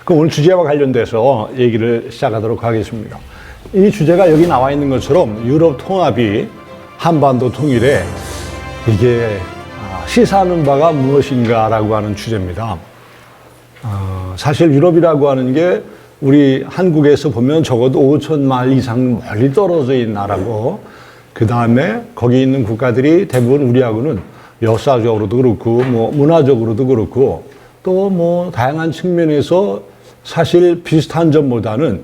그럼 오늘 주제와 관련돼서 얘기를 시작하도록 하겠습니다. 이 주제가 여기 나와 있는 것처럼 유럽 통합이 한반도 통일에 이게 시사하는 바가 무엇인가라고 하는 주제입니다. 사실 유럽이라고 하는 게 우리 한국에서 보면 적어도 5천 마일 이상 멀리 떨어져 있는 나라고, 그 다음에 거기 있는 국가들이 대부분 우리하고는 역사적으로도 그렇고 뭐 문화적으로도 그렇고 또 뭐 다양한 측면에서 사실 비슷한 점보다는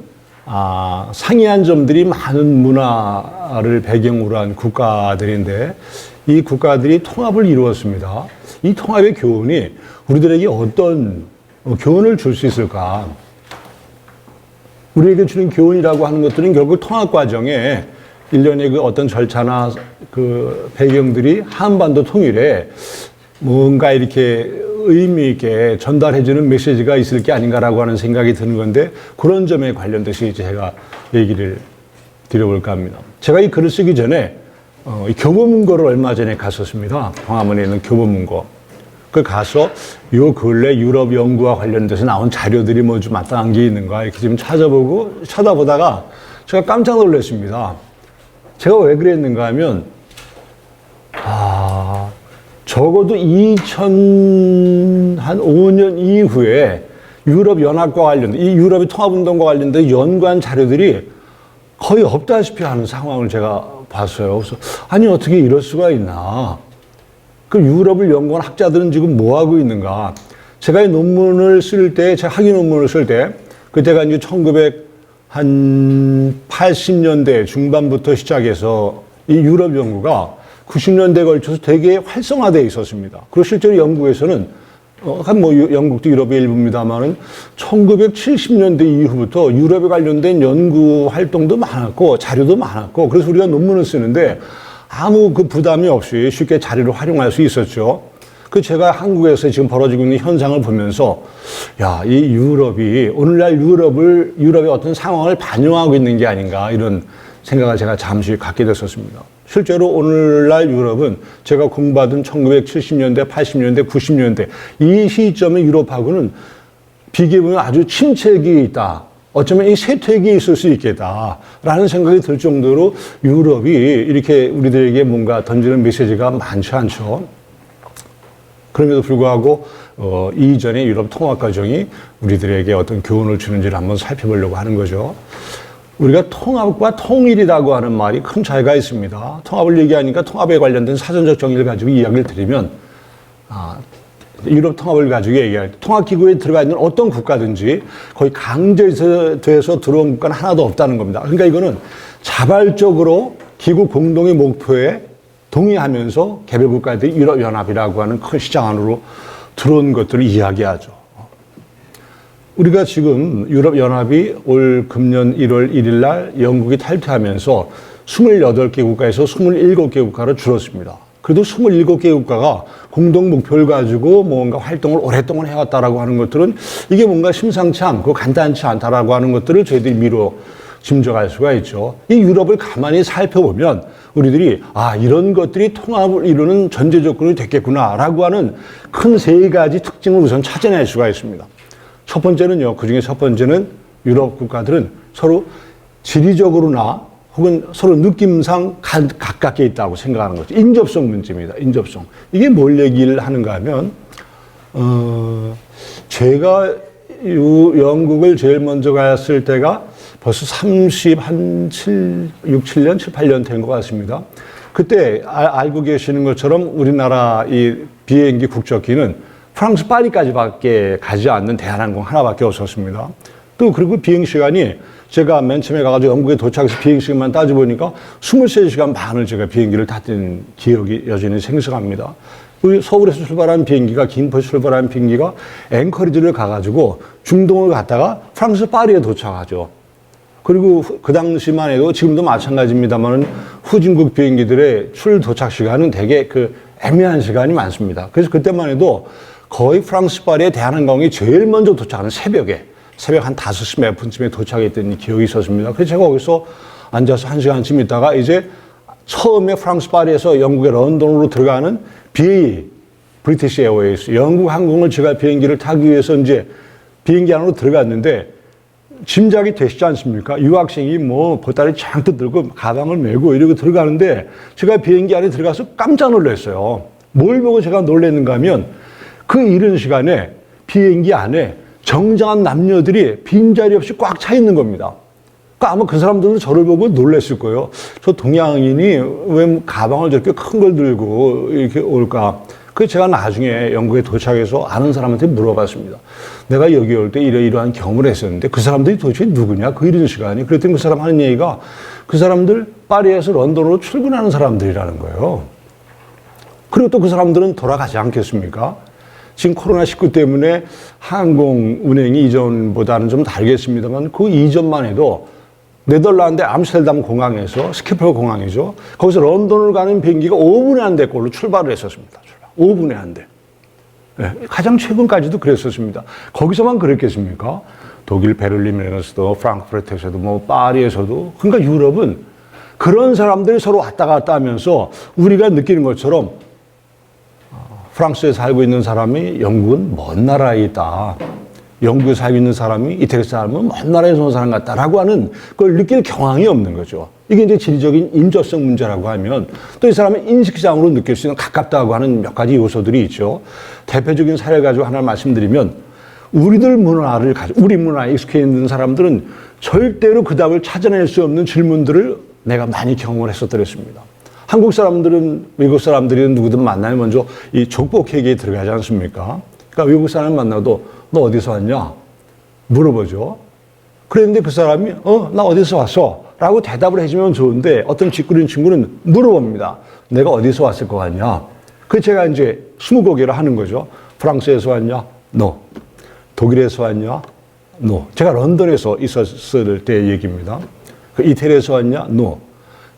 상이한 점들이 많은 문화를 배경으로 한 국가들인데, 이 국가들이 통합을 이루었습니다. 이 통합의 교훈이 우리들에게 어떤 교훈을 줄 수 있을까? 우리에게 주는 교훈이라고 하는 것들은 결국 통합 과정에 일련의 그 어떤 절차나 그 배경들이 한반도 통일에 뭔가 이렇게 의미 있게 전달해주는 메시지가 있을 게 아닌가라고 하는 생각이 드는 건데, 그런 점에 관련돼서 이제 제가 얘기를 드려볼까 합니다. 제가 이 글을 쓰기 전에 이 교보문고를 얼마 전에 갔었습니다. 광화문에 있는 교보문고. 그 가서 요 근래 유럽 연구와 관련돼서 나온 자료들이 뭐 좀 마땅한 게 있는가 이렇게 좀 찾아보다가 제가 깜짝 놀랐습니다. 제가 왜 그랬는가 하면, 적어도 2005년 이후에 유럽 연합과 관련된, 이 유럽의 통합운동과 관련된 연구한 자료들이 거의 없다시피 하는 상황을 제가 봤어요. 그래서, 아니, 어떻게 이럴 수가 있나. 그 유럽을 연구한 학자들은 지금 뭐 하고 있는가. 제가 이 논문을 쓸 때, 제가 학위 논문을 쓸 때, 그때가 이제 1980년대 중반부터 시작해서 이 유럽 연구가 90년대에 걸쳐서 되게 활성화되어 있었습니다. 그리고 실제로 영국에서는, 영국도 유럽의 일부입니다만은 1970년대 이후부터 유럽에 관련된 연구 활동도 많았고, 자료도 많았고, 그래서 우리가 논문을 쓰는데 아무 그 부담이 없이 쉽게 자료를 활용할 수 있었죠. 그 제가 한국에서 지금 벌어지고 있는 현상을 보면서, 야, 이 유럽이, 오늘날 유럽의 어떤 상황을 반영하고 있는 게 아닌가, 이런 생각을 제가 잠시 갖게 됐었습니다. 실제로 오늘날 유럽은 제가 공부하던 1970년대, 80년대, 90년대 이 시점의 유럽하고는 비교해보면 아주 침체기에 있다. 어쩌면 이 쇠퇴기에 있을 수 있겠다라는 생각이 들 정도로 유럽이 이렇게 우리들에게 뭔가 던지는 메시지가 많지 않죠. 그럼에도 불구하고 이전의 유럽 통합 과정이 우리들에게 어떤 교훈을 주는지를 한번 살펴보려고 하는 거죠. 우리가 통합과 통일이라고 하는 말이 큰 차이가 있습니다. 통합을 얘기하니까 통합에 관련된 사전적 정의를 가지고 이야기를 드리면, 유럽 통합을 가지고 얘기할 때 통합기구에 들어가 있는 어떤 국가든지 거의 강제돼서 들어온 국가는 하나도 없다는 겁니다. 그러니까 이거는 자발적으로 기구 공동의 목표에 동의하면서 개별 국가들이 유럽연합이라고 하는 큰 시장 안으로 들어온 것들을 이야기하죠. 우리가 지금 유럽연합이 올 금년 1월 1일 날 영국이 탈퇴하면서 28개 국가에서 27개 국가로 줄었습니다. 그래도 27개 국가가 공동 목표를 가지고 뭔가 활동을 오랫동안 해왔다라고 하는 것들은 이게 뭔가 심상치 않고 간단치 않다라고 하는 것들을 저희들이 미뤄 짐작할 수가 있죠. 이 유럽을 가만히 살펴보면 우리들이 이런 것들이 통합을 이루는 전제 조건이 됐겠구나라고 하는 큰 세 가지 특징을 우선 찾아낼 수가 있습니다. 첫 번째는요, 그 중에 첫 번째는 유럽 국가들은 서로 지리적으로나 혹은 서로 느낌상 가깝게 있다고 생각하는 거죠. 인접성 문제입니다. 인접성. 이게 뭘 얘기를 하는가 하면, 제가 영국을 제일 먼저 갔을 때가 벌써 6, 7년, 7, 8년 된 것 같습니다. 그때 알고 계시는 것처럼 우리나라 이 비행기 국적기는 프랑스 파리까지밖에 가지 않는 대한항공 하나밖에 없었습니다. 또 그리고 비행 시간이 제가 맨 처음에 가가지고 영국에 도착해서 비행 시간만 따져보니까 23시간 반을 제가 비행기를 탔던 기억이 여전히 생생합니다. 우리 서울에서 출발한 비행기가, 김포에서 출발한 비행기가 앵커리지를 가가지고 중동을 갔다가 프랑스 파리에 도착하죠. 그리고 그 당시만 해도 지금도 마찬가지입니다만 후진국 비행기들의 도착 시간은 되게 그 애매한 시간이 많습니다. 그래서 그때만 해도 거의 프랑스 파리에 대한항공이 제일 먼저 도착하는 새벽 한 5시 몇 분쯤에 도착했던 기억이 있었습니다. 그래서 제가 거기서 앉아서 1시간쯤 있다가 이제 처음에 프랑스 파리에서 영국의 런던으로 들어가는 BA, 브리티시 에어웨이스, 영국 항공을 제가 비행기를 타기 위해서 이제 비행기 안으로 들어갔는데 짐작이 되시지 않습니까? 유학생이 뭐 보따리 장뜩 들고 가방을 메고 이러고 들어가는데 제가 비행기 안에 들어가서 깜짝 놀랐어요. 뭘 보고 제가 놀랐는가 하면 그 이른 시간에 비행기 안에 정장한 남녀들이 빈자리 없이 꽉 차 있는 겁니다. 그러니까 아마 그 사람들도 저를 보고 놀랐을 거예요. 저 동양인이 왜 가방을 저렇게 큰 걸 들고 이렇게 올까? 그래서 제가 나중에 영국에 도착해서 아는 사람한테 물어봤습니다. 내가 여기 올 때 이러이러한 경험을 했었는데 그 사람들이 도대체 누구냐? 그 이른 시간이. 그랬더니 그 사람 하는 얘기가 그 사람들 파리에서 런던으로 출근하는 사람들이라는 거예요. 그리고 또 그 사람들은 돌아가지 않겠습니까? 지금 코로나19 때문에 항공 운행이 이전보다는 좀 다르겠습니다만 그 이전만 해도 네덜란드 암스테르담 공항에서 스키폴 공항이죠. 거기서 런던을 가는 비행기가 5분에 한 대꼴로 출발을 했었습니다. 5분에 한 대. 네, 가장 최근까지도 그랬었습니다. 거기서만 그랬겠습니까? 독일 베를린에서도 프랑크푸르트에서도 뭐 파리에서도. 그러니까 유럽은 그런 사람들이 서로 왔다 갔다 하면서 우리가 느끼는 것처럼 프랑스에 살고 있는 사람이 영국은 먼 나라에 있다. 영국에 살고 있는 사람이 이태리 사람은 먼 나라에서 온 사람 같다라고 하는 걸 느낄 경황이 없는 거죠. 이게 이제 지리적인 인조성 문제라고 하면 또 이 사람의 인식상으로 느낄 수 있는 가깝다고 하는 몇 가지 요소들이 있죠. 대표적인 사례를 가지고 하나 말씀드리면 우리들 문화를 가지고 우리 문화에 익숙해 있는 사람들은 절대로 그 답을 찾아낼 수 없는 질문들을 내가 많이 경험을 했었더랬습니다. 한국 사람들은 외국 사람들이 누구든 만나면 먼저 이 족보 얘기에 들어가지 않습니까? 그러니까 외국 사람을 만나도 너 어디서 왔냐? 물어보죠. 그랬는데 그 사람이 나 어디서 왔어? 라고 대답을 해주면 좋은데 어떤 짓구린 친구는 물어봅니다. 내가 어디서 왔을 것 같냐? 그 제가 이제 스무고개를 하는 거죠. 프랑스에서 왔냐? No. 독일에서 왔냐? No. 제가 런던에서 있었을 때 얘기입니다. 그 이태리에서 왔냐? No.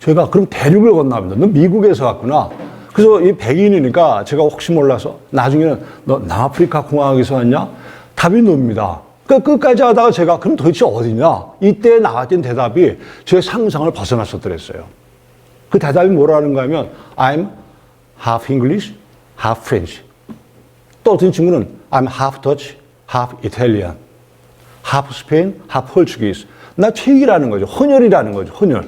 제가 그럼 대륙을 건너갑니다. 너 미국에서 왔구나. 그래서 이 백인이니까 제가 혹시 몰라서 나중에는 너 남아프리카 공화국에서 왔냐? 답이 노입니다. 그러니까 끝까지 하다가 제가 그럼 도대체 어디냐? 이때 나왔던 대답이 제 상상을 벗어났었더랬어요. 그 대답이 뭐라는가 하면 I'm half English, half French. 또 어떤 친구는 I'm half Dutch, half Italian, half Spain, half Portuguese. 나 최이라는 거죠. 혼혈이라는 거죠. 혼혈.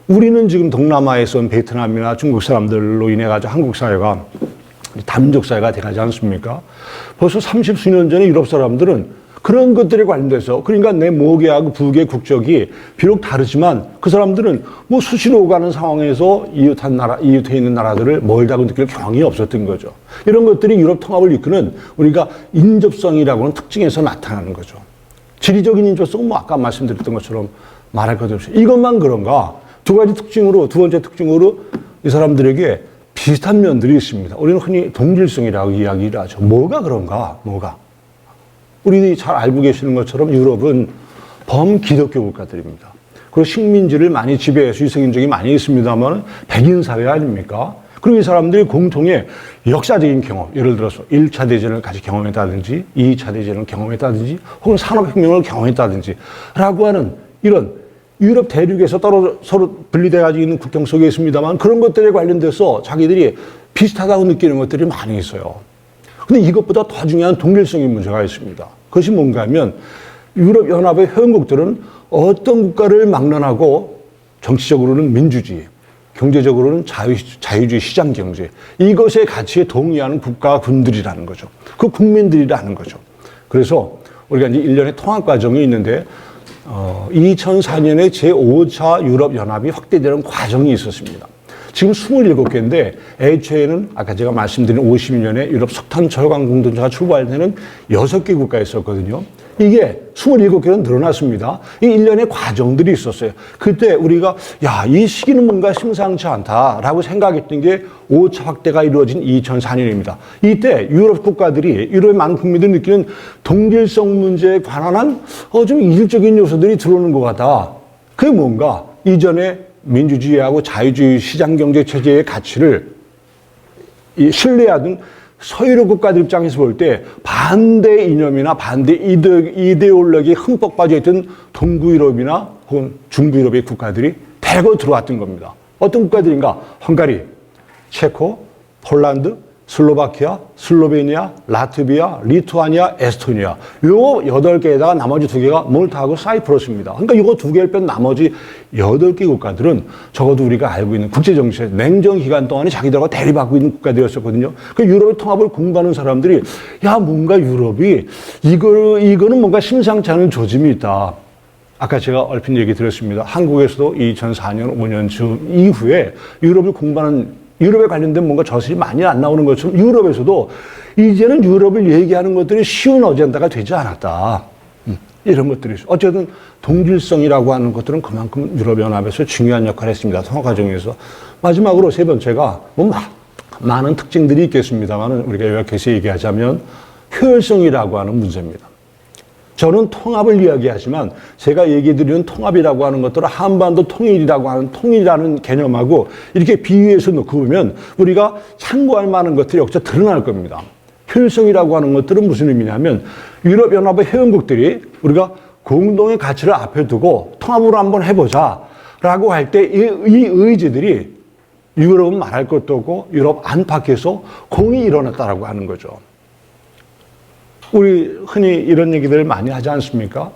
우리는 지금 동남아에서 온 베트남이나 중국 사람들로 인해 가지고 한국 사회가 다민족 사회가 돼가지 않습니까? 벌써 30수년 전에 유럽 사람들은 그런 것들에 관련돼서 그러니까 내 모계하고 부계 국적이 비록 다르지만 그 사람들은 뭐 수시로 오가는 상황에서 이웃해 있는 나라들을 멀다고 느낄 경향이 없었던 거죠. 이런 것들이 유럽 통합을 이끄는 우리가 인접성이라고 하는 특징에서 나타나는 거죠. 지리적인 인접성은 뭐 아까 말씀드렸던 것처럼 말할 것 없이 이것만 그런가? 두 번째 특징으로 이 사람들에게 비슷한 면들이 있습니다. 우리는 흔히 동질성이라고 이야기를 하죠. 뭐가 그런가? 뭐가? 우리들이 잘 알고 계시는 것처럼 유럽은 범기독교 국가들입니다. 그리고 식민지를 많이 지배해서 유색인종이 많이 있습니다만 백인 사회 아닙니까? 그리고 이 사람들이 공통의 역사적인 경험, 예를 들어서 1차 대전을 같이 경험했다든지 2차 대전을 경험했다든지 혹은 산업혁명을 경험했다든지 라고 하는 이런 유럽 대륙에서 서로 분리되어 가지고 있는 국경 속에 있습니다만 그런 것들에 관련돼서 자기들이 비슷하다고 느끼는 것들이 많이 있어요. 근데 이것보다 더 중요한 동질성의 문제가 있습니다. 그것이 뭔가 하면 유럽연합의 회원국들은 어떤 국가를 막론하고 정치적으로는 민주주의, 경제적으로는 자유주의 시장 경제 이것의 가치에 동의하는 국가와 군들이라는 거죠. 그 국민들이라는 거죠. 그래서 우리가 이제 일련의 통합 과정이 있는데 2004년에 제5차 유럽연합이 확대되는 과정이 있었습니다. 지금 27개인데 애초에는 아까 제가 말씀드린 50년에 유럽 석탄 철강 공동체가 출발되는 6개 국가에 있었거든요. 이게 27개는 늘어났습니다. 이 일련의 과정들이 있었어요. 그때 우리가 이 시기는 뭔가 심상치 않다라고 생각했던 게 5차 확대가 이루어진 2004년입니다. 이때 유럽 국가들이 유럽의 많은 국민들이 느끼는 동질성 문제에 관한 좀 이질적인 요소들이 들어오는 것 같다. 그게 뭔가 이전에 민주주의하고 자유주의 시장경제 체제의 가치를 신뢰하던 서유럽 국가들 입장에서 볼 때 반대 이념이나 반대 이데올로기에 흠뻑 빠져있던 동구유럽이나 혹은 중부유럽의 국가들이 대거 들어왔던 겁니다. 어떤 국가들인가? 헝가리, 체코, 폴란드, 슬로바키아, 슬로베니아, 라트비아, 리투아니아, 에스토니아. 요 8개에다가 나머지 2개가 몰타하고 사이프러스입니다. 그러니까 이거 2개를 뺀 나머지 8개 국가들은 적어도 우리가 알고 있는 국제정치의 냉전 기간 동안에 자기들하고 대립하고 있는 국가들이었었거든요. 그 유럽의 통합을 공부하는 사람들이 야, 뭔가 유럽이 이거는 뭔가 심상치 않은 조짐이 있다. 아까 제가 얼핏 얘기 드렸습니다. 한국에서도 2004년, 5년쯤 이후에 유럽을 공부하는 유럽에 관련된 뭔가 저술이 많이 안 나오는 것처럼 유럽에서도 이제는 유럽을 얘기하는 것들이 쉬운 어젠다가 되지 않았다. 이런 것들이 있어요. 어쨌든 동질성이라고 하는 것들은 그만큼 유럽연합에서 중요한 역할을 했습니다. 통합 과정에서. 마지막으로 세 번째가 뭐 많은 특징들이 있겠습니다만 우리가 요약해서 얘기하자면 효율성이라고 하는 문제입니다. 저는 통합을 이야기하지만 제가 얘기드리는 통합이라고 하는 것들은 한반도 통일이라고 하는 통일이라는 개념하고 이렇게 비유해서 놓고 보면 우리가 참고할 만한 것들이 여기서 드러날 겁니다. 효율성이라고 하는 것들은 무슨 의미냐면 유럽연합의 회원국들이 우리가 공동의 가치를 앞에 두고 통합으로 한번 해보자 라고 할 때 이 의지들이 유럽은 말할 것도 없고 유럽 안팎에서 공이 일어났다라고 하는 거죠. 우리 흔히 이런 얘기들을 많이 하지 않습니까?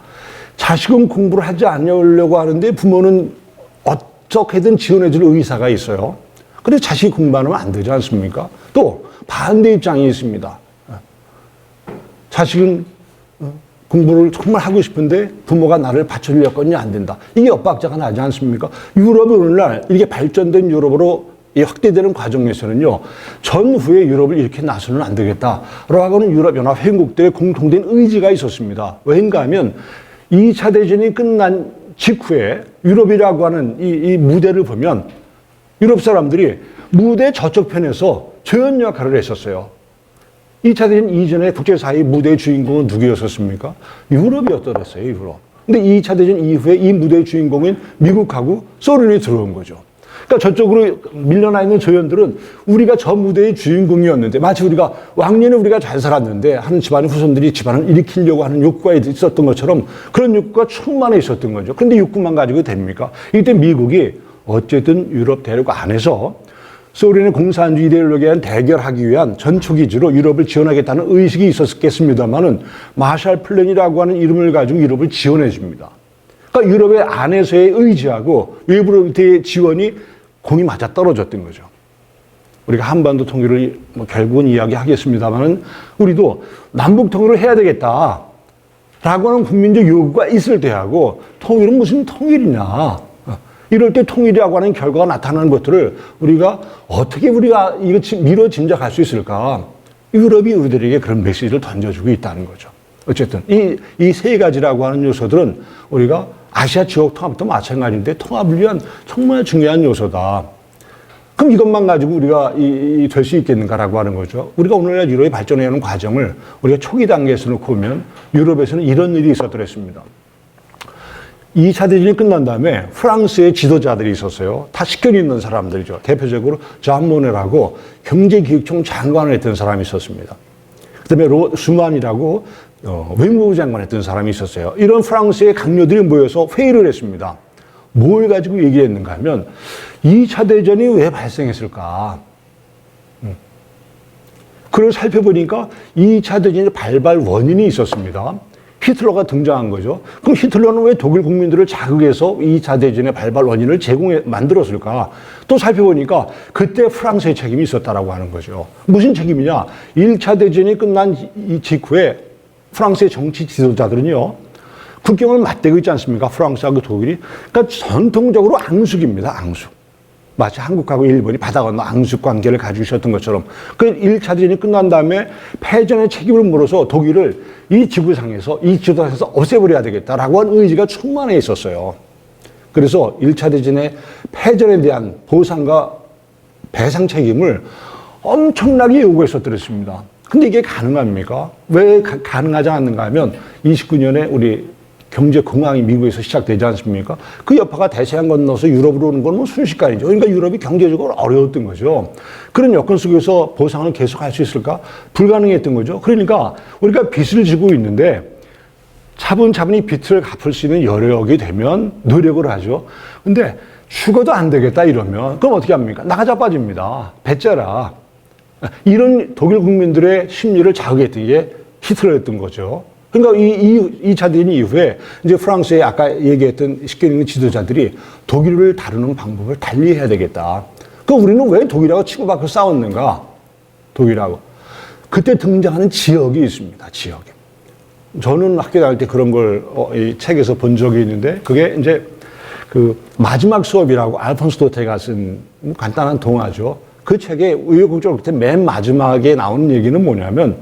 자식은 공부를 하지 않으려고 하는데 부모는 어떻게든 지원해줄 의사가 있어요. 근데 자식이 공부 안 하면 안 되지 않습니까? 또 반대 입장이 있습니다. 자식은 공부를 정말 하고 싶은데 부모가 나를 받쳐주려거니 안 된다. 이게 엇박자가 나지 않습니까? 유럽이 오늘날 이렇게 발전된 유럽으로 확대되는 과정에서는요, 전후에 유럽을 이렇게 나서는 안 되겠다라고 하는 유럽연합 회원국들의 공통된 의지가 있었습니다. 왜인가 하면 2차 대전이 끝난 직후에 유럽이라고 하는 이 무대를 보면 유럽 사람들이 무대 저쪽 편에서 조연 역할을 했었어요. 2차 대전 이전에 국제사회 무대의 주인공은 누구였었습니까? 유럽이었더랬어요, 유럽. 근데 2차 대전 이후에 이 무대의 주인공인 미국하고 소련이 들어온 거죠. 그러니까 저쪽으로 밀려나 있는 조연들은 우리가 저 무대의 주인공이었는데 마치 우리가 왕년에 우리가 잘 살았는데 하는 집안의 후손들이 집안을 일으키려고 하는 욕구가 있었던 것처럼 그런 욕구가 충만해 있었던 거죠. 그런데 욕구만 가지고 됩니까? 이때 미국이 어쨌든 유럽 대륙 안에서 소련의 공산주의 이데올로기에 대결하기 위한 전초기지로 유럽을 지원하겠다는 의식이 있었겠습니다만은 마샬 플랜이라고 하는 이름을 가지고 유럽을 지원해 줍니다. 그러니까 유럽의 안에서의 의지하고 외부로부터의 지원이 공이 맞아 떨어졌던 거죠. 우리가 한반도 통일을 결국은 이야기하겠습니다만은 우리도 남북 통일을 해야 되겠다라고 하는 국민적 요구가 있을 때하고 통일은 무슨 통일이냐. 이럴 때 통일이라고 하는 결과가 나타나는 것들을 우리가 어떻게 우리가 이거 미뤄 짐작할 수 있을까? 유럽이 우리들에게 그런 메시지를 던져주고 있다는 거죠. 어쨌든 이 세 가지라고 하는 요소들은 우리가 아시아 지역 통합도 마찬가지인데 통합을 위한 정말 중요한 요소다. 그럼 이것만 가지고 우리가 될 수 있겠는가라고 하는 거죠. 우리가 오늘날 유럽이 발전해 오는 과정을 우리가 초기 단계에서 놓고 보면 유럽에서는 이런 일이 있었더랬습니다. 2차 대전이 끝난 다음에 프랑스의 지도자들이 있었어요. 다 식견이 있는 사람들이죠. 대표적으로 잔 모네라고 경제기획청 장관을 했던 사람이 있었습니다. 그 다음에 슈만이라고 외무부 장관을 했던 사람이 있었어요. 이런 프랑스의 강요들이 모여서 회의를 했습니다. 뭘 가지고 얘기했는가 하면 2차 대전이 왜 발생했을까? 그걸 살펴보니까 2차 대전의 발발 원인이 있었습니다. 히틀러가 등장한 거죠. 그럼 히틀러는 왜 독일 국민들을 자극해서 2차 대전의 발발 원인을 만들었을까? 또 살펴보니까 그때 프랑스의 책임이 있었다라고 하는 거죠. 무슨 책임이냐? 1차 대전이 끝난 직후에 프랑스의 정치 지도자들은요, 국경을 맞대고 있지 않습니까? 프랑스하고 독일이. 그러니까 전통적으로 앙숙입니다, 앙숙. 마치 한국하고 일본이 바다 건너 앙숙 관계를 가지고 있었던 것처럼 그 1차 대전이 끝난 다음에 패전의 책임을 물어서 독일을 이 지구상에서, 이 지도상에서 없애버려야 되겠다라고 하는 의지가 충만해 있었어요. 그래서 1차 대전의 패전에 대한 보상과 배상 책임을 엄청나게 요구했었더랬습니다. 근데 이게 가능합니까? 왜 가능하지 않는가 하면 29년에 우리 경제공황이 미국에서 시작되지 않습니까? 그 여파가 대서양 건너서 유럽으로 오는 건 뭐 순식간이죠. 그러니까 유럽이 경제적으로 어려웠던 거죠. 그런 여건 속에서 보상을 계속할 수 있을까? 불가능했던 거죠. 그러니까 우리가 빚을 지고 있는데 차분차분히 빚을 갚을 수 있는 여력이 되면 노력을 하죠. 근데 죽어도 안 되겠다 이러면 그럼 어떻게 합니까? 나가 자빠집니다. 배째라. 이런 독일 국민들의 심리를 자극했던 게 히틀러였던 거죠. 그러니까 이 2차 대전 이후에 이제 프랑스의 아까 얘기했던 쉽게 있는 지도자들이 독일을 다루는 방법을 달리 해야 되겠다. 그 우리는 왜 독일하고 치고받고 싸웠는가? 독일하고. 그때 등장하는 지역이 있습니다. 지역이. 저는 학교 다닐 때 그런 걸 이 책에서 본 적이 있는데 그게 이제 그 마지막 수업이라고 알폰스 도테가 쓴 간단한 동화죠. 그 책의 우여곡절 끝에 맨 마지막에 나오는 얘기는 뭐냐면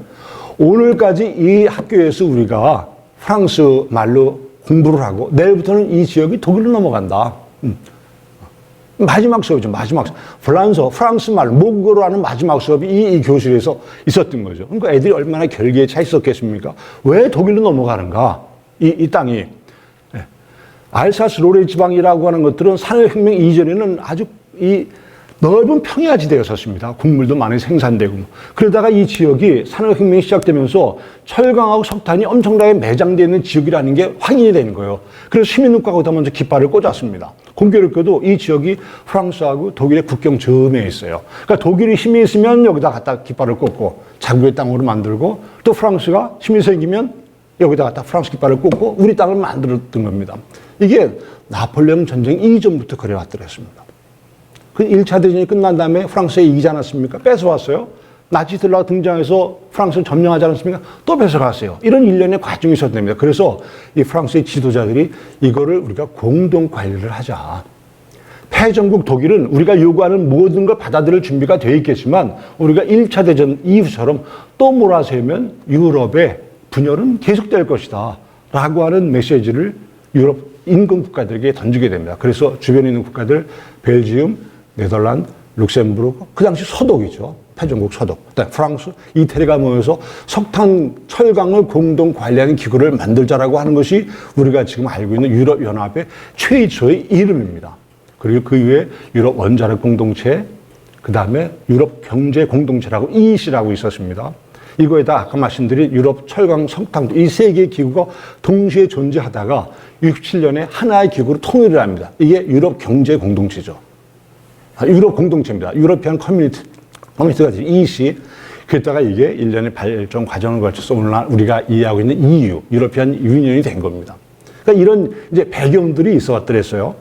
오늘까지 이 학교에서 우리가 프랑스 말로 공부를 하고 내일부터는 이 지역이 독일로 넘어간다. 마지막 수업이죠. 마지막 수업. 프랑스 말, 모국어로 하는 마지막 수업이 이 교실에서 있었던 거죠. 그러니까 애들이 얼마나 결기에 차 있었겠습니까? 왜 독일로 넘어가는가? 이 땅이. 네. 알사스 로레 지방이라고 하는 것들은 산업혁명 이전에는 아주 이 넓은 평야지대였었습니다. 곡물도 많이 생산되고. 그러다가 이 지역이 산업혁명이 시작되면서 철강하고 석탄이 엄청나게 매장되어 있는 지역이라는 게 확인이 되는 거예요. 그래서 시민국가가 거기다 먼저 깃발을 꽂았습니다. 공교롭게도 이 지역이 프랑스하고 독일의 국경 즈음에 있어요. 그러니까 독일이 힘이 있으면 여기다 갖다 깃발을 꽂고 자국의 땅으로 만들고 또 프랑스가 힘이 생기면 여기다 갖다 프랑스 깃발을 꽂고 우리 땅을 만들었던 겁니다. 이게 나폴레옹 전쟁 이전부터 그래왔더랬습니다. 그 1차 대전이 끝난 다음에 프랑스에 이기지 않았습니까? 뺏어왔어요. 나치들과 등장해서 프랑스를 점령하지 않았습니까? 또 뺏어갔어요. 이런 일련의 과정이 있었답니다. 그래서 이 프랑스의 지도자들이 이거를 우리가 공동 관리를 하자. 패전국 독일은 우리가 요구하는 모든 걸 받아들일 준비가 되어 있겠지만 우리가 1차 대전 이후처럼 또 몰아세우면 유럽의 분열은 계속될 것이다. 라고 하는 메시지를 유럽 인근 국가들에게 던지게 됩니다. 그래서 주변에 있는 국가들 벨지움, 네덜란드, 룩셈부르크, 그 당시 서독이죠. 패전국 서독. 그다음에 프랑스, 이태리가 모여서 석탄, 철강을 공동 관리하는 기구를 만들자라고 하는 것이 우리가 지금 알고 있는 유럽연합의 최초의 이름입니다. 그리고 그 이후에 유럽 원자력 공동체, 그 다음에 유럽 경제 공동체라고 EEC라고 있었습니다. 이거에다 아까 말씀드린 유럽 철강 석탄 이 세 개의 기구가 동시에 존재하다가 67년에 하나의 기구로 통일을 합니다. 이게 유럽 경제 공동체죠. 유럽 공동체입니다. 유러피안 커뮤니티가 EEC. 그랬다가 이게 1년의 발전 과정을 거쳐서 오늘날 우리가 이해하고 있는 EU, 유러피안 유니언이 된 겁니다. 그러니까 이런 이제 배경들이 있어 왔더랬어요.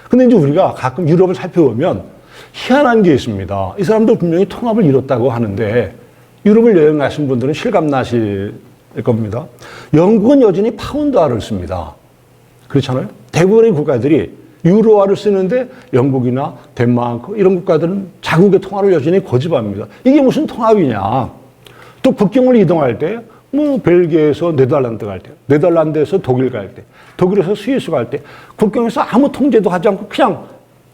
근데 이제 우리가 가끔 유럽을 살펴보면 희한한 게 있습니다. 이 사람들 분명히 통합을 이뤘다고 하는데 유럽을 여행 가신 분들은 실감나실 겁니다. 영국은 여전히 파운드화를 씁니다. 그렇잖아요? 대부분의 국가들이 유로화를 쓰는데 영국이나 덴마크 이런 국가들은 자국의 통화를 여전히 고집합니다. 이게 무슨 통합이냐. 또 국경을 이동할 때 뭐 벨기에에서 네덜란드 갈 때, 네덜란드에서 독일 갈 때, 독일에서 스위스 갈 때 국경에서 아무 통제도 하지 않고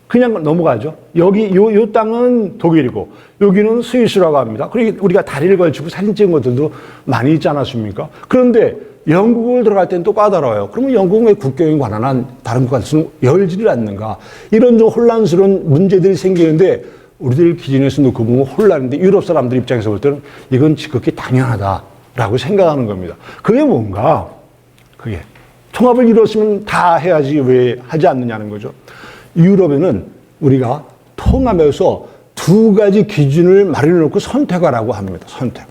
그냥 넘어가죠. 여기 요 땅은 독일이고 여기는 스위스라고 합니다. 그리고 우리가 다리를 걸치고 사진 찍은 것들도 많이 있지 않았습니까? 그런데 영국을 들어갈 때는 또 까다로워요. 그러면 영국은 왜 국경에 관한 한 다른 국가에서는 열지를 않는가? 이런 좀 혼란스러운 문제들이 생기는데 우리들 기준에서 놓고 보면 혼란인데 유럽 사람들 입장에서 볼 때는 이건 지극히 당연하다라고 생각하는 겁니다. 그게 뭔가? 그게 통합을 이뤘으면 다 해야지 왜 하지 않느냐는 거죠. 유럽에는 우리가 통합에서 두 가지 기준을 마련해 놓고 선택하라고 합니다. 선택.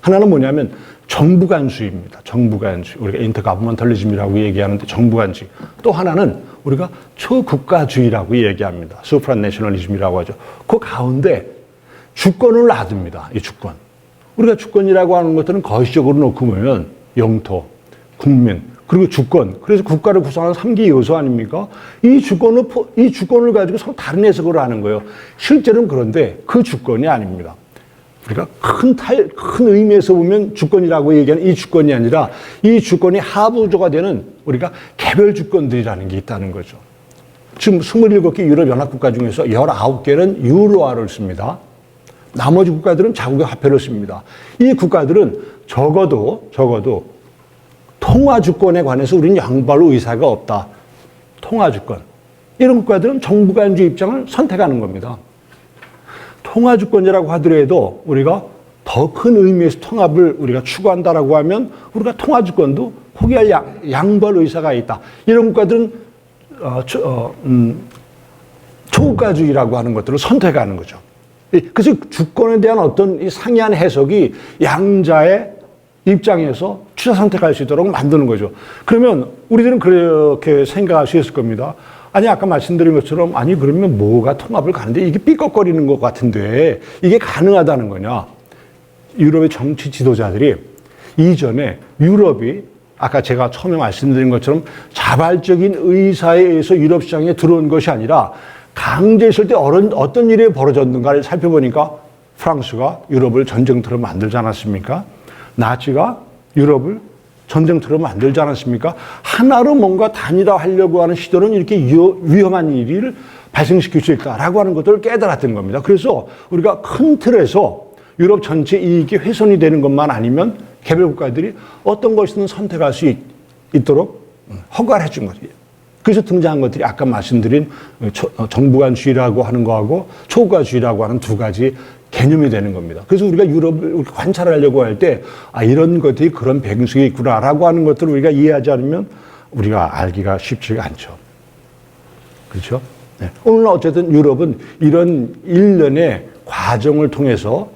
하나는 뭐냐면 정부 간수입니다. 정부 간수. 우리가 인터가버먼털리즘이라고 얘기하는데 정부 간수입. 또 하나는 우리가 초국가주의라고 얘기합니다. 수프라내셔널리즘이라고 하죠. 그 가운데 주권을 놔둡니다. 이 주권. 우리가 주권이라고 하는 것들은 거시적으로 놓고 보면 영토, 국민, 그리고 주권. 그래서 국가를 구성하는 3개 요소 아닙니까? 이 주권을 가지고 서로 다른 해석을 하는 거예요. 실제로는 그런데 그 주권이 아닙니다. 우리가 큰 의미에서 보면 주권이라고 얘기하는 이 주권이 아니라 이 주권이 하부조가 되는 우리가 개별 주권들이라는 게 있다는 거죠. 지금 27개 유럽연합국가 중에서 19개는 유로화를 씁니다. 나머지 국가들은 자국의 화폐를 씁니다. 이 국가들은 적어도 통화주권에 관해서 우리는 양보할 의사가 없다. 통화주권. 이런 국가들은 정부 간주의 입장을 선택하는 겁니다. 통화주권이라고 하더라도 우리가 더 큰 의미에서 통합을 우리가 추구한다라고 하면 우리가 통화주권도 포기할 양보할 의사가 있다. 이런 국가들은 초국가주의라고 하는 것들을 선택하는 거죠. 그래서 주권에 대한 어떤 이 상이한 해석이 양자의 입장에서 취사 선택할 수 있도록 만드는 거죠. 그러면 우리들은 그렇게 생각할 수 있을 겁니다. 아니, 아까 말씀드린 것처럼, 아니, 그러면 뭐가 통합을 가는데 이게 삐걱거리는 것 같은데 이게 가능하다는 거냐. 유럽의 정치 지도자들이 이전에 유럽이 아까 제가 처음에 말씀드린 것처럼 자발적인 의사에 의해서 유럽 시장에 들어온 것이 아니라 강제했을 때 어떤 일이 벌어졌는가를 살펴보니까 프랑스가 유럽을 전쟁터로 만들지 않았습니까? 나치가 유럽을 전쟁터로 만들지 않았습니까? 하나로 뭔가 단일화하려고 하는 시도는 이렇게 위험한 일을 발생시킬 수 있다라고 하는 것들을 깨달았던 겁니다. 그래서 우리가 큰 틀에서 유럽 전체 이익이 훼손이 되는 것만 아니면 개별 국가들이 어떤 것이든 선택할 수 있도록 허가를 해준 거죠. 그래서 등장한 것들이 아까 말씀드린 정부간주의라고 하는 거하고 초국가주의라고 하는 두 가지 개념이 되는 겁니다. 그래서 우리가 유럽을 관찰하려고 할 때, 아, 이런 것들이 그런 배경 속에 있구나라고 하는 것들을 우리가 이해하지 않으면 우리가 알기가 쉽지가 않죠. 그렇죠? 네. 오늘 어쨌든 유럽은 이런 일련의 과정을 통해서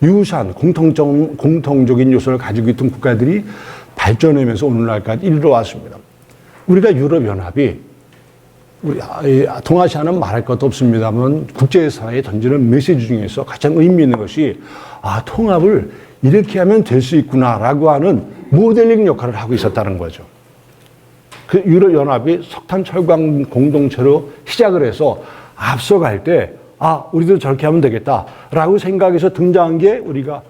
유사한 공통적인 요소를 가지고 있던 국가들이 발전하면서 오늘날까지 이르러 왔습니다. 우리가 유럽연합이 우리 동아시아는 말할 것도 없습니다만 국제사회에 던지는 메시지 중에서 가장 의미 있는 것이 아, 통합을 이렇게 하면 될 수 있구나라고 하는 모델링 역할을 하고 있었다는 거죠. 그 유럽연합이 석탄 철강 공동체로 시작을 해서 앞서갈 때 아, 우리도 저렇게 하면 되겠다라고 생각해서 등장한 게 우리가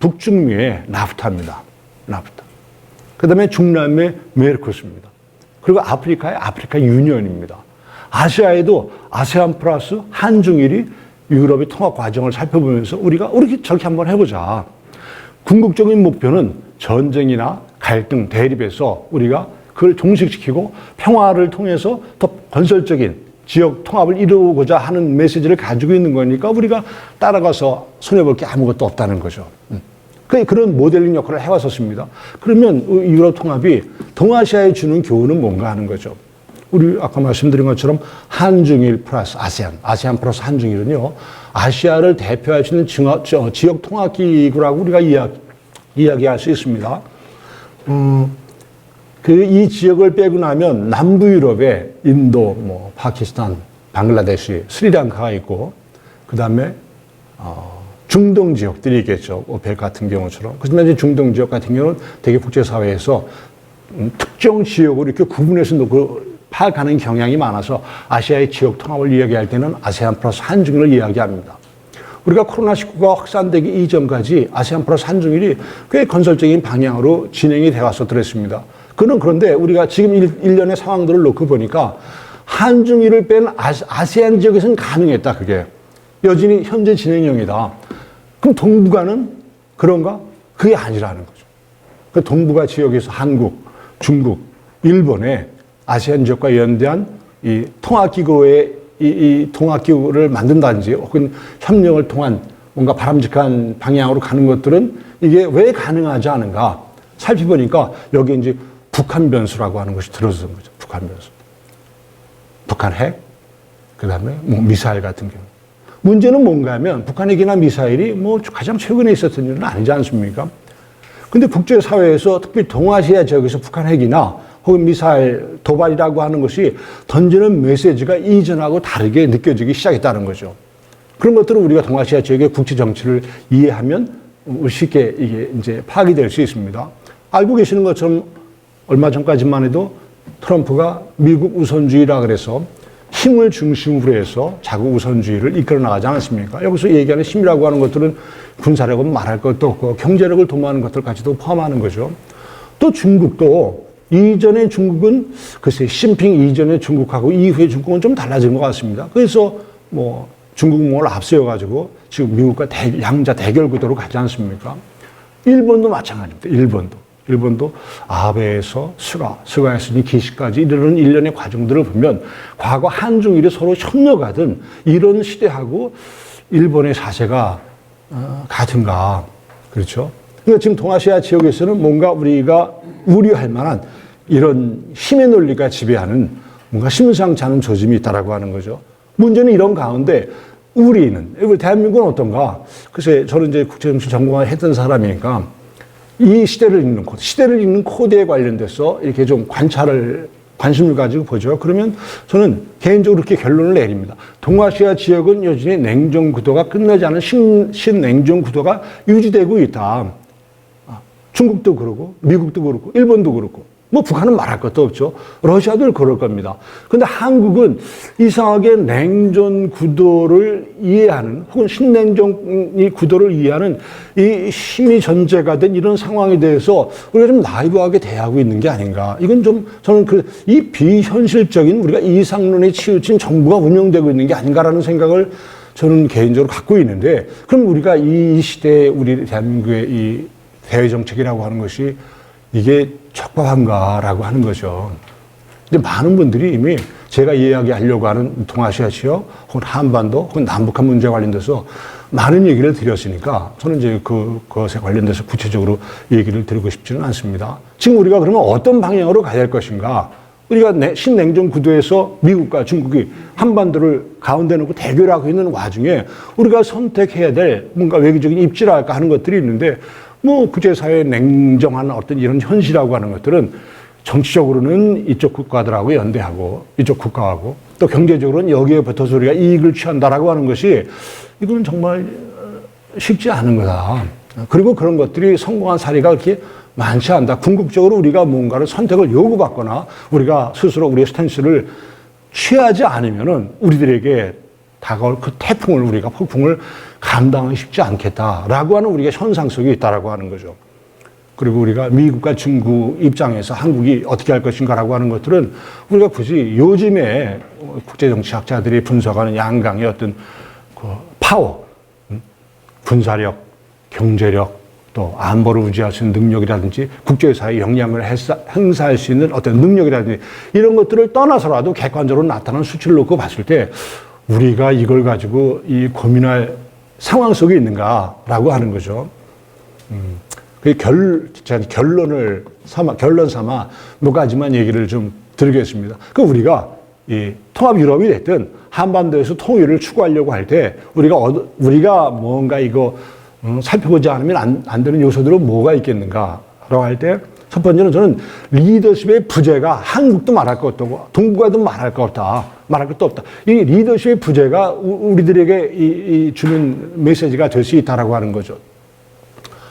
북중미의 나프타입니다. 나프타. 그 다음에 중남미의 메르코스입니다. 그리고 아프리카의 아프리카 유니언입니다. 아시아에도 아세안 플러스 한중일이 유럽의 통합 과정을 살펴보면서 우리가 저렇게 한번 해보자. 궁극적인 목표는 전쟁이나 갈등, 대립에서 우리가 그걸 종식시키고 평화를 통해서 더 건설적인 지역 통합을 이루고자 하는 메시지를 가지고 있는 거니까 우리가 따라가서 손해볼 게 아무것도 없다는 거죠. 그런 모델링 역할을 해왔었습니다. 그러면 유럽 통합이 동아시아에 주는 교훈은 뭔가 하는 거죠. 우리 아까 말씀드린 것처럼 한중일 플러스 아세안 플러스 한중일은요, 아시아를 대표할 수 있는 지역 통합기구라고 우리가 이야기할 수 있습니다. 이 지역을 빼고 나면 남부 유럽에 인도, 파키스탄, 방글라데시, 스리랑카가 있고, 그 다음에 중동 지역들이 있겠죠. 오펙 같은 경우처럼. 그렇지만 이제 중동 지역 같은 경우는 되게 국제사회에서 특정 지역으로 이렇게 구분해서 파악하는 경향이 많아서 아시아의 지역 통합을 이야기할 때는 아세안 플러스 한중일을 이야기합니다. 우리가 코로나19가 확산되기 이전까지 아세안 플러스 한중일이 꽤 건설적인 방향으로 진행이 되어 왔었더랬습니다. 그런데 우리가 지금 일련의 상황들을 놓고 보니까 한중일을 뺀 아세안 지역에서는 가능했다, 그게. 여전히 현재 진행형이다. 그럼 동북아는 그런가? 그게 아니라는 거죠. 그 동북아 지역에서 한국, 중국, 일본의 아세안 지역과 연대한 이 통합기구의 이 통합기구를 만든다든지 혹은 협력을 통한 뭔가 바람직한 방향으로 가는 것들은 이게 왜 가능하지 않은가 살펴보니까 여기 이제 북한 변수라고 하는 것이 들어서는 거죠. 북한 변수. 북한 핵, 그 다음에 미사일 같은 경우. 문제는 뭔가 하면 북한 핵이나 미사일이 가장 최근에 있었던 일은 아니지 않습니까? 근데 국제사회에서 특히 동아시아 지역에서 북한 핵이나 혹은 미사일 도발이라고 하는 것이 던지는 메시지가 이전하고 다르게 느껴지기 시작했다는 거죠. 그런 것들을 우리가 동아시아 지역의 국제 정치를 이해하면 쉽게 이게 이제 파악이 될 수 있습니다. 알고 계시는 것처럼 얼마 전까지만 해도 트럼프가 미국 우선주의라 그래서 힘을 중심으로 해서 자국 우선주의를 이끌어 나가지 않았습니까? 여기서 얘기하는 힘이라고 하는 것들은 군사력은 말할 것도 없고 경제력을 도모하는 것들까지도 포함하는 거죠. 또 중국도 이전의 중국은 글쎄 시진핑 이전의 중국하고 이후의 중국은 좀 달라진 것 같습니다. 그래서 중국몽을 앞세워가지고 지금 미국과 양자 대결 구도로 가지 않습니까? 일본도 마찬가지입니다. 일본도 아베에서 스가에서 기시까지 이르는 일련의 과정들을 보면 과거 한중일이 서로 협력하던 이런 시대하고 일본의 사세가 같은가. 그렇죠? 그러니까 지금 동아시아 지역에서는 뭔가 우리가 우려할 만한 이런 힘의 논리가 지배하는 뭔가 심상치 않은 조짐이 있다라고 하는 거죠. 문제는 이런 가운데 우리 대한민국은 어떤가? 글쎄, 저는 이제 국제정치 전공을 했던 사람이니까 이 시대를 읽는 코드에 관련돼서 이렇게 좀 관심을 가지고 보죠. 그러면 저는 개인적으로 그렇게 결론을 내립니다. 동아시아 지역은 여전히 냉전 구도가 끝나지 않은 신냉전 구도가 유지되고 있다. 중국도 그러고, 미국도 그렇고, 일본도 그렇고, 뭐 북한은 말할 것도 없죠. 러시아도 그럴 겁니다. 근데 한국은 이상하게 냉전 구도를 이해하는, 혹은 신냉전 구도를 이해하는 이 힘이 전제가 된 이런 상황에 대해서 우리가 좀 나이브하게 대하고 있는 게 아닌가. 이건 좀 저는 이 비현실적인 우리가 이상론에 치우친 정부가 운영되고 있는 게 아닌가라는 생각을 저는 개인적으로 갖고 있는데, 그럼 우리가 이 시대에 우리 대한민국의 이 대외 정책이라고 하는 것이 이게 적법한가라고 하는 거죠. 근데 많은 분들이 이미 제가 이야기하려고 하는 동아시아 지역, 혹은 한반도, 혹은 남북한 문제에 관련돼서 많은 얘기를 드렸으니까 저는 이제 그것에 관련돼서 구체적으로 얘기를 드리고 싶지는 않습니다. 지금 우리가 그러면 어떤 방향으로 가야 할 것인가? 우리가 신냉전 구도에서 미국과 중국이 한반도를 가운데 놓고 대결하고 있는 와중에 우리가 선택해야 될 뭔가 외교적인 입지랄까 하는 것들이 있는데, 뭐 국제사회의 냉정한 어떤 이런 현실이라고 하는 것들은 정치적으로는 이쪽 국가들하고 연대하고 이쪽 국가하고 또 경제적으로는 여기에 붙어서 우리가 이익을 취한다라고 하는 것이 이건 정말 쉽지 않은 거다. 그리고 그런 것들이 성공한 사례가 그렇게 많지 않다. 궁극적으로 우리가 뭔가를 선택을 요구받거나 우리가 스스로 우리의 스탠스를 취하지 않으면은 우리들에게 다가올 그 폭풍을 감당하기 쉽지 않겠다라고 하는 우리가 현상 속에 있다라고 하는 거죠. 그리고 우리가 미국과 중국 입장에서 한국이 어떻게 할 것인가라고 하는 것들은 우리가 굳이 요즘에 국제정치학자들이 분석하는 양강의 어떤 그 파워, 군사력, 경제력, 또 안보를 유지할 수 있는 능력이라든지 국제사회에 영향을 행사할 수 있는 어떤 능력이라든지 이런 것들을 떠나서라도 객관적으로 나타나는 수치를 놓고 봤을 때 우리가 이걸 가지고 이 고민할 상황 속에 있는가라고 하는 거죠. 결론 삼아 몇 가지만 얘기를 좀 드리겠습니다. 그 우리가 이 통합 유럽이 됐든 한반도에서 통일을 추구하려고 할 때 우리가 뭔가 이거 살펴보지 않으면 안 되는 요소들은 뭐가 있겠는가라고 할 때 첫 번째는 저는 리더십의 부재가 한국도 말할 것도 없고 동북아도 말할 것도 없다. 이 리더십의 부재가 우리들에게 주는 메시지가 될 수 있다라고 하는 거죠.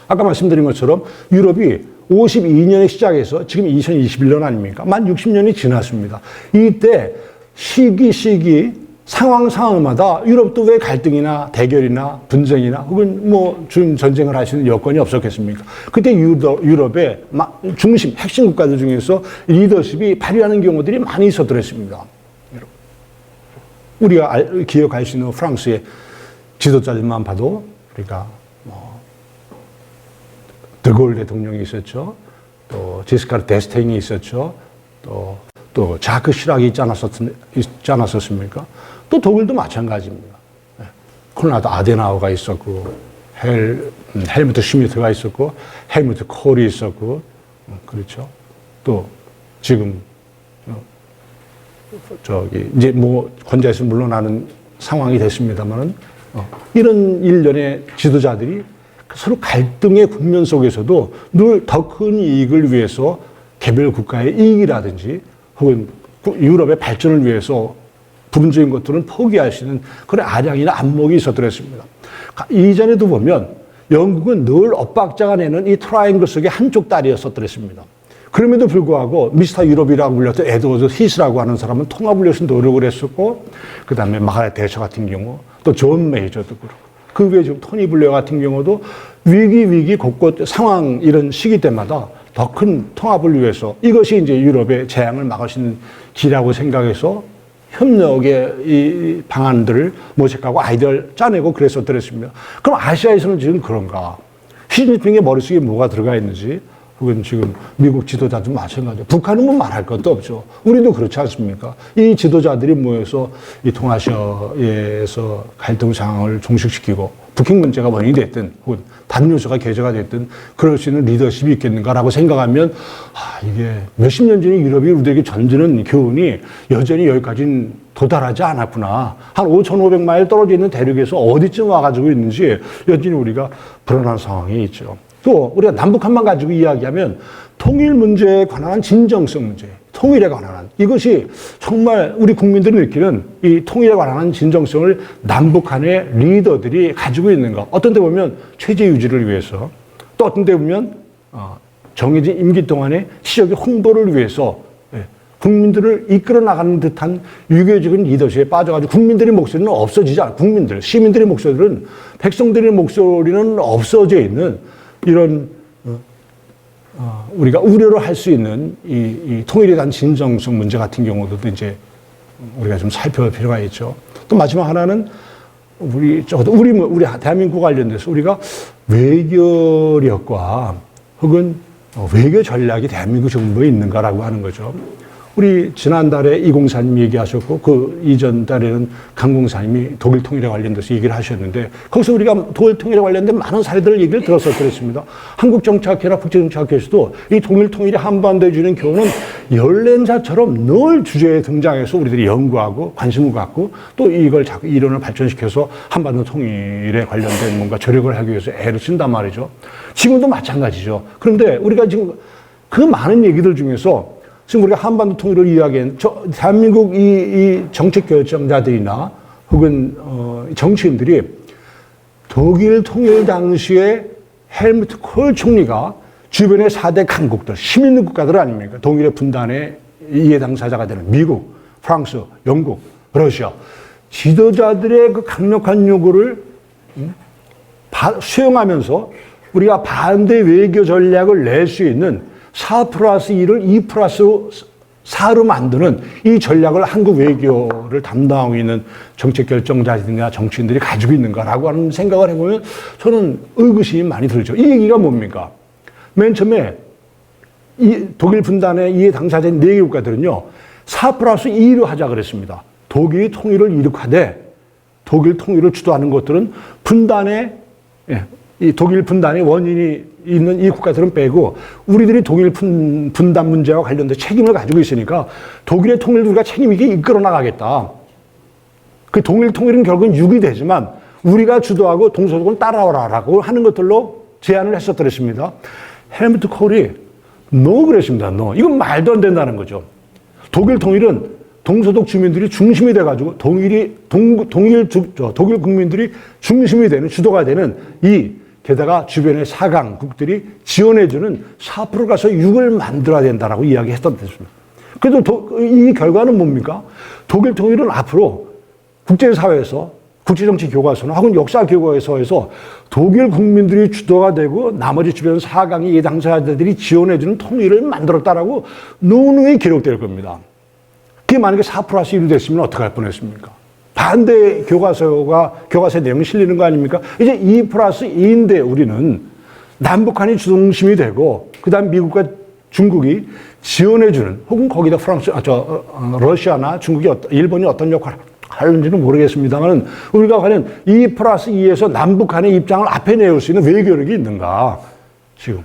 아까 말씀드린 것처럼 유럽이 52년에 시작해서 지금 2021년 아닙니까? 만 60년이 지났습니다. 이때 시기 상황마다 유럽도 왜 갈등이나 대결이나 분쟁이나 혹은 뭐 전쟁을 할 수 있는 여건이 없었겠습니까? 그때 유럽의 중심, 핵심 국가들 중에서 리더십이 발휘하는 경우들이 많이 있었더랬습니다. 우리가 기억할 수 있는 프랑스의 지도자들만 봐도 우리가 드골 대통령이 있었죠. 또 지스카르 데스탱이 있었죠. 또 자크 시락이 있지 않았었습니까? 또 독일도 마찬가지입니다. 콘라드 아데나우가 있었고, 헬무트 슈미트가 있었고, 헬무트 콜이 있었고, 그렇죠. 또 지금 이제 뭐 권좌에서 물러나는 상황이 됐습니다만은 이런 일련의 지도자들이 서로 갈등의 국면 속에서도 늘 더 큰 이익을 위해서 개별 국가의 이익이라든지 혹은 유럽의 발전을 위해서 부분적인 것들은 포기할 수 있는 그런 아량이나 안목이 있었더랬습니다. 이전에도 보면 영국은 늘 엇박자가 내는 이 트라이앵글 속의 한쪽 다리였었더랬습니다. 그럼에도 불구하고 미스터 유럽이라고 불렸던 에드워드 히스라고 하는 사람은 통합을 위해서 노력을 했었고, 그 다음에 마가렛 대처 같은 경우, 또 존 메이저도 그렇고, 그 외에 지금 토니 블레어 같은 경우도 위기 곳곳 상황 이런 시기 때마다 더 큰 통합을 위해서 이것이 이제 유럽의 재앙을 막을 수 있는 길이라고 생각해서 협력의 이 방안들을 모색하고 아이디어를 짜내고 그랬었더랬습니다. 그럼 아시아에서는 지금 그런가? 시진핑의 머릿속에 뭐가 들어가 있는지, 혹은 지금 미국 지도자도 마찬가지죠. 북한은 뭐 말할 것도 없죠. 우리도 그렇지 않습니까? 이 지도자들이 모여서 이 동아시아에서 갈등 상황을 종식시키고 북핵 문제가 원인이 됐든 혹은 다른 요소가 계제가 됐든 그럴 수 있는 리더십이 있겠는가라고 생각하면 이게 몇십 년 전에 유럽이 우리에게 전주는 교훈이 여전히 여기까지는 도달하지 않았구나. 한 5,500마일 떨어져 있는 대륙에서 어디쯤 와가지고 있는지 여전히 우리가 불안한 상황에 있죠. 또 우리가 남북한만 가지고 이야기하면 통일 문제에 관한 진정성 문제, 통일에 관한 이것이 정말 우리 국민들이 느끼는 이 통일에 관한 진정성을 남북한의 리더들이 가지고 있는가. 어떤 데 보면 체제 유지를 위해서, 또 어떤 데 보면 정해진 임기 동안의 시적인 홍보를 위해서 국민들을 이끌어 나가는 듯한 유교적인 리더십에 빠져가지고 국민들의 목소리는 없어지지 않아요. 국민들, 시민들의 목소리는, 백성들의 목소리는 없어져 있는 이런 우리가 우려를 할 수 있는 이 통일에 대한 진정성 문제 같은 경우도 이제 우리가 좀 살펴볼 필요가 있죠. 또 마지막 하나는 우리 대한민국 관련돼서 우리가 외교력과 혹은 외교 전략이 대한민국 정부에 있는가라고 하는 거죠. 우리 지난달에 이공사님 얘기하셨고 그 이전 달에는 강공사님이 독일 통일에 관련돼서 얘기를 하셨는데 거기서 우리가 독일 통일에 관련된 많은 사례들 얘기를 들었었 그랬습니다. 한국정치학회나 국제정치학회에서도 이 독일 통일이 한반도에 주는 교훈은 열렌사처럼 늘 주제에 등장해서 우리들이 연구하고 관심을 갖고 또 이걸 자꾸 이론을 발전시켜서 한반도 통일에 관련된 뭔가 조력을 하기 위해서 애를 쓴단 말이죠. 지금도 마찬가지죠. 그런데 우리가 지금 그 많은 얘기들 중에서 지금 우리가 한반도 통일을 이야기한 대한민국 이 정책 결정자들이나 혹은 정치인들이 독일 통일 당시에 헬무트 콜 총리가 주변의 4대 강국들, 힘 있는 국가들 아닙니까? 독일의 분단의 이해 당사자가 되는 미국, 프랑스, 영국, 러시아 지도자들의 그 강력한 요구를 수용하면서 우리가 반대 외교 전략을 낼 수 있는 4+2를 2+4로 만드는 이 전략을 한국 외교를 담당하고 있는 정책 결정자들이나 정치인들이 가지고 있는가라고 하는 생각을 해보면 저는 의구심이 많이 들죠. 이 얘기가 뭡니까? 맨 처음에 이 독일 분단의 이해 당사자인 4개 국가들은요, 4+2로 하자 그랬습니다. 독일이 통일을 이룩하되 독일 통일을 주도하는 것들은 분단의, 이 독일 분단의 원인이 있는 이 국가들은 빼고 우리들이 독일 분단 문제와 관련된 책임을 가지고 있으니까 독일의 통일을 우리가 책임 있게 이끌어 나가겠다. 그 독일 통일은 결국은 유기되지만 우리가 주도하고 동서독을 따라오라라고 하는 것들로 제안을 했었더랬습니다. 헬무트 콜이 노 그랬습니다. 노. 이건 말도 안 된다는 거죠. 독일 통일은 동서독 주민들이 중심이 돼가지고 독일 국민들이 중심이 되는, 주도가 되는 게다가 주변의 4강국들이 지원해주는 4% 가서 6을 만들어야 된다라고 이야기했던 것입니다. 그래도 이 결과는 뭡니까? 독일 통일은 앞으로 국제사회에서, 국제정치 교과서나 혹은 역사 교과서에서 독일 국민들이 주도가 되고 나머지 주변 4강의 당사자들이 지원해주는 통일을 만들었다라고 누누이 기록될 겁니다. 그게 만약에 4+1이 됐으면 어떡할 뻔했습니까? 반대 교과서의 내용이 실리는 거 아닙니까? 이제 2+2인데 우리는 남북한이 중심이 되고, 그 다음 미국과 중국이 지원해주는, 혹은 거기다 러시아나 중국이, 일본이 어떤 역할을 하는지는 모르겠습니다만, 우리가 과연 2+2에서 남북한의 입장을 앞에 내올 수 있는 외교력이 있는가? 지금.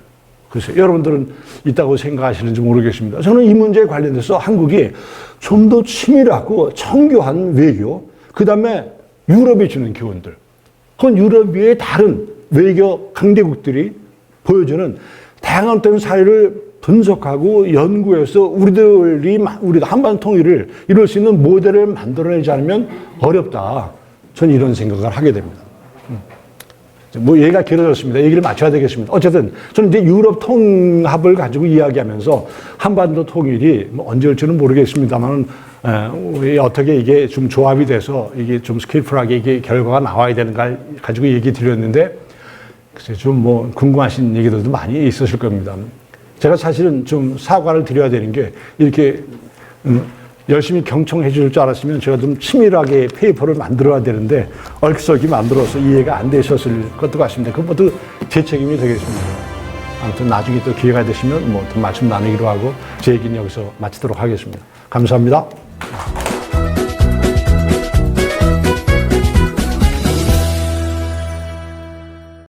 글쎄요, 여러분들은 있다고 생각하시는지 모르겠습니다. 저는 이 문제에 관련돼서 한국이 좀 더 치밀하고 정교한 외교, 그 다음에 유럽이 주는 교훈들, 그건 유럽의 다른 외교 강대국들이 보여주는 다양한 어떤 사례를 분석하고 연구해서 우리도 한반도 통일을 이룰 수 있는 모델을 만들어내지 않으면 어렵다. 저는 이런 생각을 하게 됩니다. 뭐 얘기가 길어졌습니다. 얘기를 맞춰야 되겠습니다. 어쨌든 저는 이제 유럽 통합을 가지고 이야기하면서 한반도 통일이 뭐 언제 올지는 모르겠습니다만 어떻게 이게 좀 조합이 돼서 이게 좀 스킬풀하게 이게 결과가 나와야 되는가 가지고 얘기 드렸는데 글쎄 좀 뭐 궁금하신 얘기들도 많이 있으실 겁니다. 제가 사실은 좀 사과를 드려야 되는 게 이렇게 열심히 경청해 줄 줄 알았으면 제가 좀 치밀하게 페이퍼를 만들어야 되는데 얼기설기 만들어서 이해가 안 되셨을 것도 같습니다. 그건 모두 제 책임이 되겠습니다. 아무튼 나중에 또 기회가 되시면 뭐 더 말씀 나누기로 하고 제 얘기는 여기서 마치도록 하겠습니다. 감사합니다.